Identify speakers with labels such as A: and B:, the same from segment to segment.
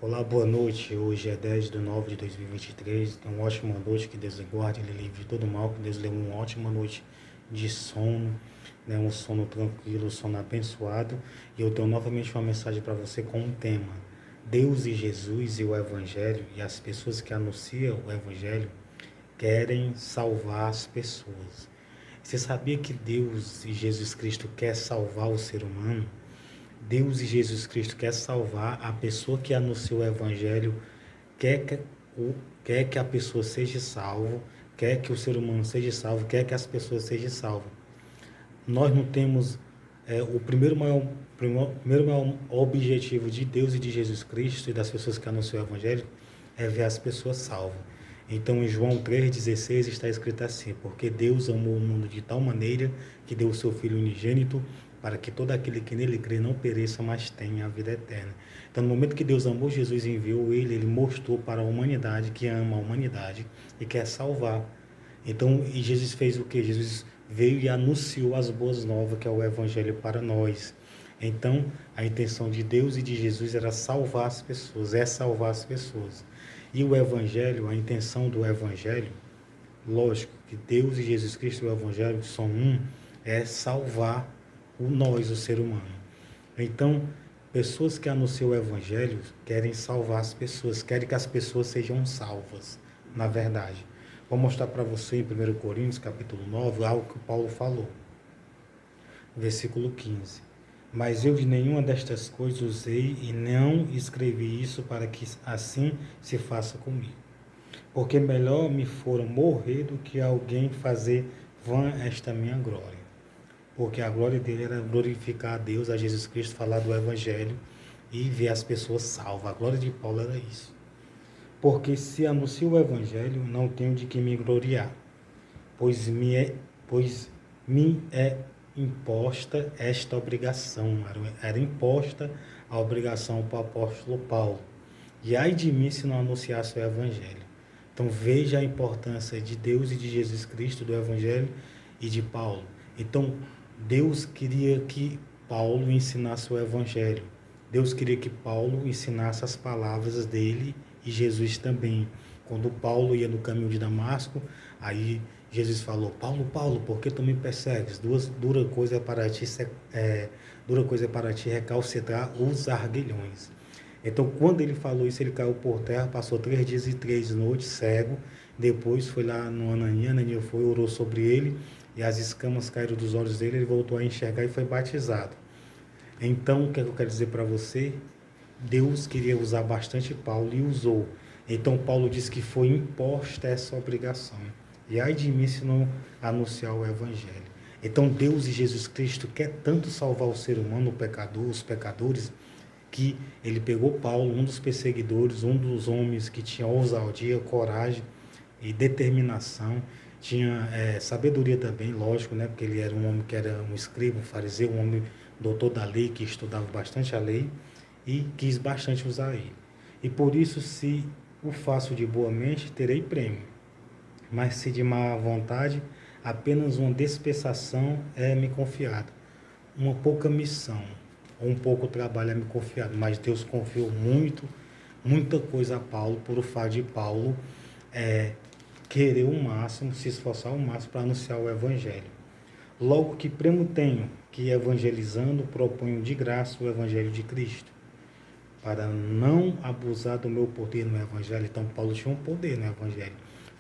A: Olá, boa noite. Hoje é 10/9/2023. Então, uma ótima noite, que Deus lhe guarde, Ele livre de todo mal, que Deus lhe dê uma ótima noite de sono, né? Um sono tranquilo, um sono abençoado. E eu tenho novamente uma mensagem para você com um tema: Deus e Jesus e o Evangelho, e as pessoas que anunciam o Evangelho querem salvar as pessoas. Você sabia que Deus e Jesus Cristo quer salvar o ser humano? Deus e Jesus Cristo quer salvar a pessoa que anuncia o Evangelho, quer que, quer que a pessoa seja salva, quer que o ser humano seja salvo, quer que as pessoas sejam salvas. Nós não temos o primeiro maior objetivo de Deus e de Jesus Cristo e das pessoas que anunciam o Evangelho é ver as pessoas salvas. Então, em João 3,16 está escrito assim: porque Deus amou o mundo de tal maneira que deu o seu Filho unigênito para que todo aquele que nele crê não pereça, mas tenha a vida eterna. Então, no momento que Deus amou Jesus e enviou ele mostrou para a humanidade que ama a humanidade e quer salvar. Então, e Jesus fez o que? Jesus veio e anunciou as boas novas, que é o Evangelho para nós. Então, a intenção de Deus e de Jesus era salvar as pessoas, é salvar as pessoas. E o Evangelho, a intenção do Evangelho, lógico que Deus e Jesus Cristo e o Evangelho são um, é salvar nós, o ser humano. Então, pessoas que anunciam o Evangelho querem salvar as pessoas, querem que as pessoas sejam salvas, na verdade. Vou mostrar para você em 1 Coríntios, capítulo 9, algo que Paulo falou. Versículo 15. Mas eu de nenhuma destas coisas usei e não escrevi isso para que assim se faça comigo. Porque melhor me fora morrer do que alguém fazer vã esta minha glória. Porque a glória dele era glorificar a Deus, a Jesus Cristo, falar do Evangelho e ver as pessoas salvas. A glória de Paulo era isso. Porque se anuncio o Evangelho, não tenho de que me gloriar, pois me é imposta esta obrigação, era imposta a obrigação para o apóstolo Paulo. E ai de mim se não anunciasse o Evangelho. Então veja a importância de Deus e de Jesus Cristo, do Evangelho e de Paulo. Então Deus queria que Paulo ensinasse o Evangelho. Deus queria que Paulo ensinasse as palavras dele e Jesus também. Quando Paulo ia no caminho de Damasco, aí Jesus falou: Paulo, Paulo, por que tu me persegues? Dura coisa é para ti recalcitrar os arguilhões. Então, quando ele falou isso, ele caiu por terra, passou 3 dias e 3 noites cego. Depois foi lá no Ananias foi, orou sobre ele, e as escamas caíram dos olhos dele, ele voltou a enxergar e foi batizado. Então, o que eu quero dizer para você? Deus queria usar bastante Paulo e usou. Então, Paulo diz que foi imposta essa obrigação. E ai de mim se não anunciar o Evangelho. Então, Deus e Jesus Cristo quer tanto salvar o ser humano, o pecador, os pecadores, que ele pegou Paulo, um dos perseguidores, um dos homens que tinha ousadia, coragem e determinação, tinha sabedoria também, lógico, né? Porque ele era um homem que era um escriba, um fariseu, um homem doutor da lei, que estudava bastante a lei e quis bastante usar ele. E por isso, se o faço de boa mente, terei prêmio. Mas se de má vontade, apenas uma dispensação é me confiada. Uma pouca missão, ou um pouco trabalho é me confiado. Mas Deus confiou muita coisa a Paulo, por o fato de Paulo querer o máximo, se esforçar o máximo para anunciar o Evangelho. Logo que prêmio tenho, que evangelizando proponho de graça o Evangelho de Cristo, para não abusar do meu poder no Evangelho. Então, Paulo tinha um poder no Evangelho.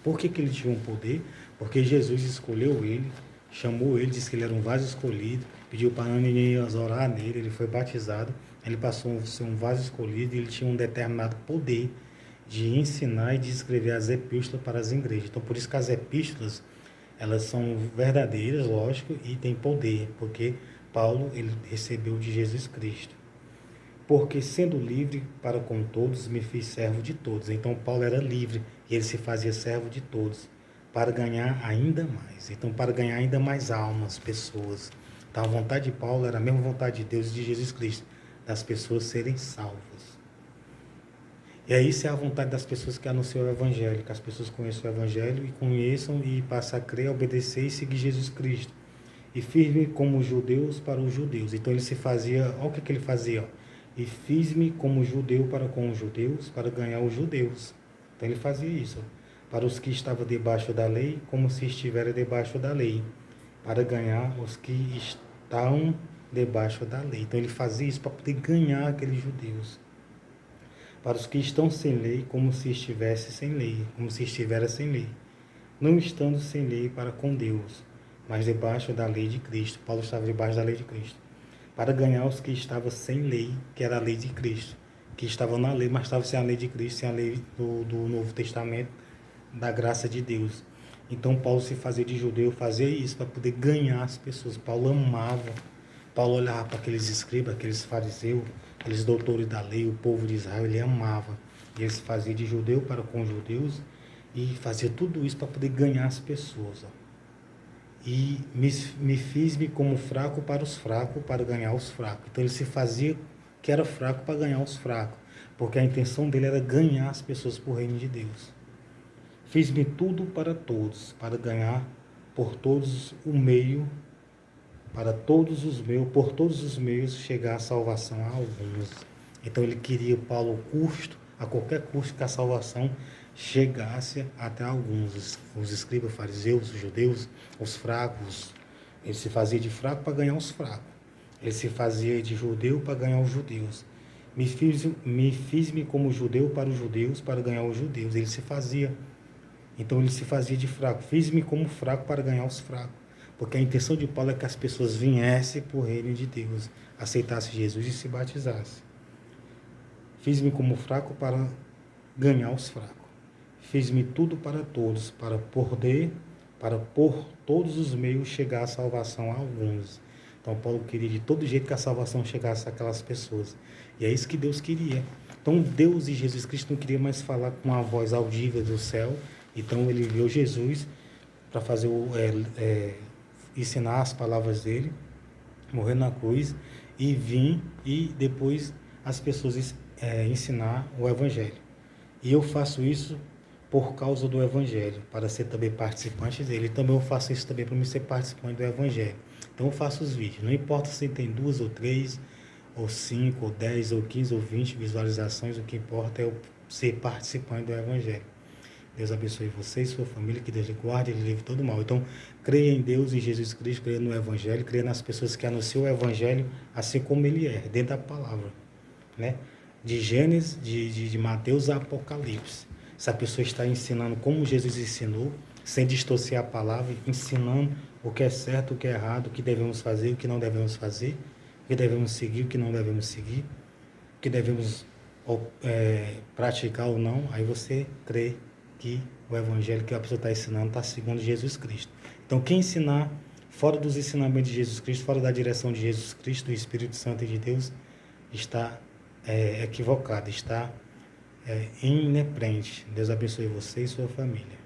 A: Por que ele tinha um poder? Porque Jesus escolheu ele, chamou ele, disse que ele era um vaso escolhido, pediu para Ananias orar nele, ele foi batizado, ele passou a ser um vaso escolhido e ele tinha um determinado poder de ensinar e de escrever as epístolas para as igrejas. Então, por isso que as epístolas, elas são verdadeiras, lógico, e têm poder, porque Paulo, ele recebeu de Jesus Cristo. Porque sendo livre para com todos, me fiz servo de todos. Então Paulo era livre e ele se fazia servo de todos para ganhar ainda mais. Então, para ganhar ainda mais almas, pessoas. Então, a vontade de Paulo era a mesma vontade de Deus e de Jesus Cristo, das pessoas serem salvas. E aí, isso é a vontade das pessoas que anunciam o Evangelho, que as pessoas conheçam o Evangelho e conheçam e passem a crer, obedecer e seguir Jesus Cristo. E firme como os judeus para os judeus. Então, ele se fazia, olha o que ele fazia, ó. e fiz-me como judeu para com os judeus, para ganhar os judeus. Então ele fazia isso. Para os que estavam debaixo da lei, como se estivera debaixo da lei, para ganhar os que estão debaixo da lei. Então ele fazia isso para poder ganhar aqueles judeus. Para os que estão sem lei, como se estivesse sem lei, como se estivera sem lei, não estando sem lei para com Deus, mas debaixo da lei de Cristo. Paulo estava debaixo da lei de Cristo, para ganhar os que estavam sem lei, que era a lei de Cristo, que estavam na lei, mas estavam sem a lei de Cristo, sem a lei do Novo Testamento, da graça de Deus. Então Paulo se fazia de judeu, fazia isso para poder ganhar as pessoas. Paulo amava. Paulo olhava para aqueles escribas, aqueles fariseus, aqueles doutores da lei, o povo de Israel, ele amava. E ele se fazia de judeu para com os judeus e fazia tudo isso para poder ganhar as pessoas. E me fiz-me como fraco para os fracos, para ganhar os fracos. Então ele se fazia que era fraco para ganhar os fracos, porque a intenção dele era ganhar as pessoas para o reino de Deus. Fiz-me tudo para todos, para ganhar por todos o meio, para todos os meios, por todos os meios, chegar à salvação a alguns. Então ele queria, Paulo, a qualquer custo, que a salvação chegasse até alguns. Os escribas, fariseus, os judeus, os fracos. Ele se fazia de fraco para ganhar os fracos. Ele se fazia de judeu para ganhar os judeus. Me fiz-me como judeu para os judeus, para ganhar os judeus. Ele se fazia. Então ele se fazia de fraco. Fiz-me como fraco para ganhar os fracos. Porque a intenção de Paulo é que as pessoas viessem para o reino de Deus, aceitassem Jesus e se batizassem. Fiz-me como fraco para ganhar os fracos. Fiz-me tudo para todos, para por todos os meios chegar à salvação a alguns. Então Paulo queria de todo jeito que a salvação chegasse àquelas pessoas. E é isso que Deus queria. Então Deus e Jesus Cristo não queria mais falar com uma voz audível do céu. Então ele enviou Jesus para fazer ensinar as palavras dele, morrer na cruz e vir e depois as pessoas ensinar o Evangelho. E eu faço isso por causa do Evangelho, para ser também participante dele. E também eu faço isso também para me ser participante do Evangelho. Então eu faço os vídeos. Não importa se tem 2 ou 3, ou 5, ou 10, ou 15, ou 20 visualizações, o que importa é eu ser participante do Evangelho. Deus abençoe você e sua família, que Deus lhe guarde e lhe livre todo mal. Então, creia em Deus, em Jesus Cristo, creia no Evangelho, creia nas pessoas que anunciam o Evangelho assim como ele é, dentro da palavra, né? De Gênesis, de Mateus a Apocalipse. Se a pessoa está ensinando como Jesus ensinou, sem distorcer a palavra, ensinando o que é certo, o que é errado, o que devemos fazer, o que não devemos fazer, o que devemos seguir, o que não devemos seguir, o que devemos praticar ou não, aí você crê que o Evangelho que a pessoa está ensinando está segundo Jesus Cristo. Então, quem ensinar fora dos ensinamentos de Jesus Cristo, fora da direção de Jesus Cristo, do Espírito Santo e de Deus, está equivocado, está inexperiente. Deus abençoe você e sua família.